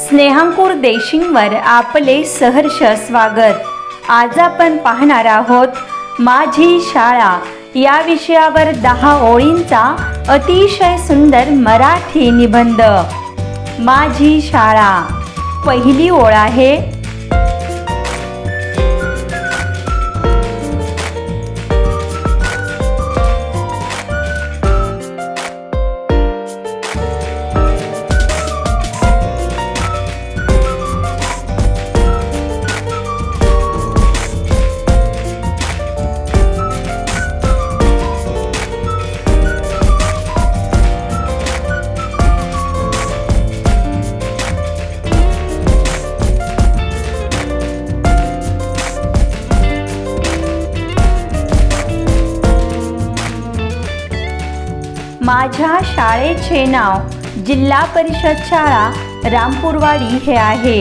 स्नेहांकुर देशिंगवर आपले सहर्ष स्वागत। आज आपण पाहणार आहोत माझी शाळा या विषयावर 10 ओळींचा अतिशय सुंदर मराठी निबंध। माझी शाळा। पहिली ओळ आहे, माझ्या शाळेचे नाव जिल्हा परिषद शाळा रामपूरवाडी हे आहे।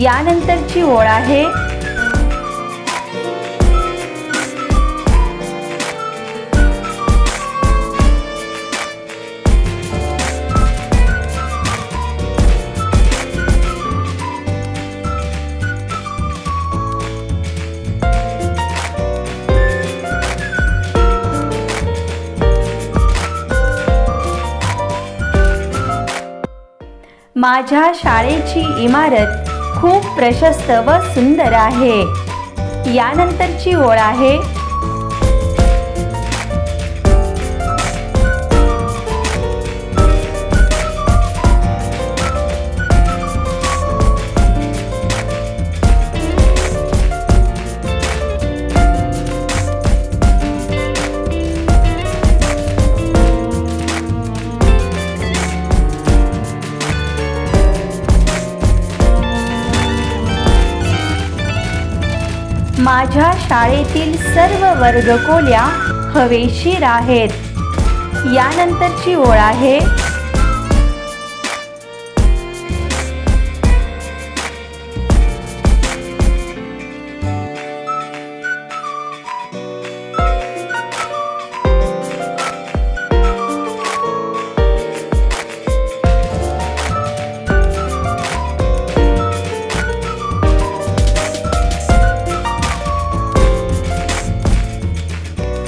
यानंतरची ओळ आहे, माझ्या शाळेची इमारत खूप प्रशस्त व सुंदर आहे। यानंतरची ओळ आहे, माझ्या शाळेतील सर्व वर्गखोल्या हवेशीर आहेत। यानंतरची ओळ आहे,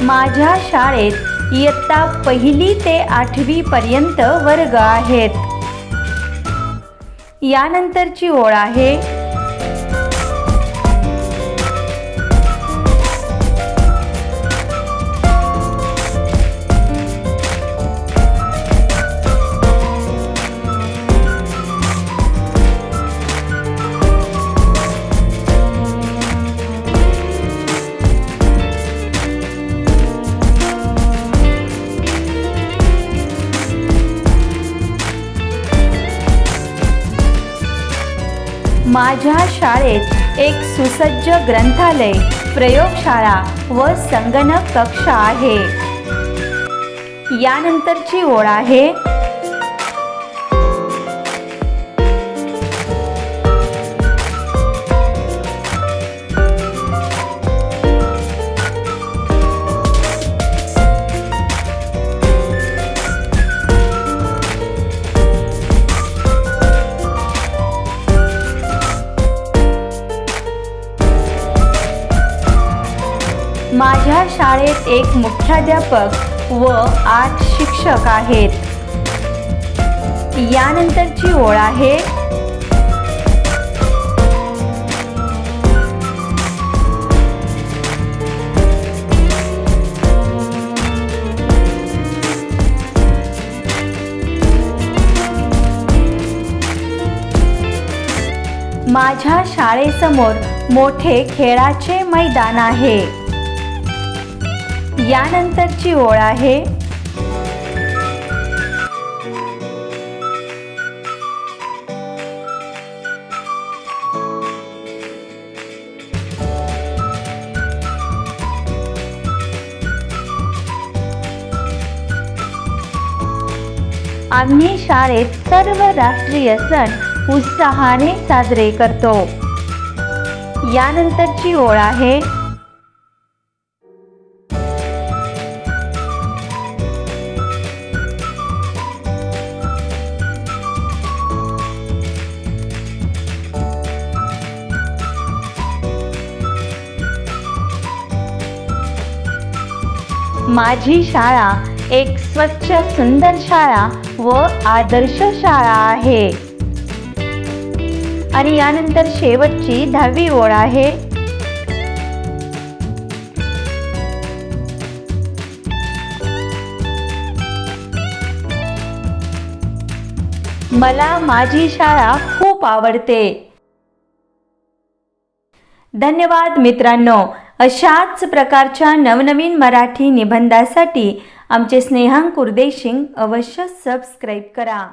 माझ्या शाळेत इयत्ता 1ली ते 8वी पर्यंत वर्ग आहेत। यानंतरची ओळ आहे, माझ्या शाळेत एक सुसज्ज ग्रंथालय, प्रयोगशाळा व संगणक कक्ष आहे। यानंतरची ओळ आहे, माझ्या शाळेत एक मुख्याध्यापक व 8 शिक्षक आहेत। यानंतरची ओळ आहे, माझ्या शाळेसमोर मोठे खेळाचे मैदान आहे। यानंतरची ओळ आहे, आम्ही शाळेत सर्व राष्ट्रीय सण उत्साहाने साजरे करतो। यानंतरची ओळ आहे, माझी शाळा एक स्वच्छ सुंदर शाळा व आदर्श शाळा आहे. आणि यानंतर शेवटची 10वी ओळ आहे. मला माझी शाळा खूप आवडते. धन्यवाद मित्रांनो. अशाच प्रकारच्या नवनवीन मराठी निबंधासाठी आमचे स्नेहांकुर देशिंग अवश्य सबस्क्राईब करा.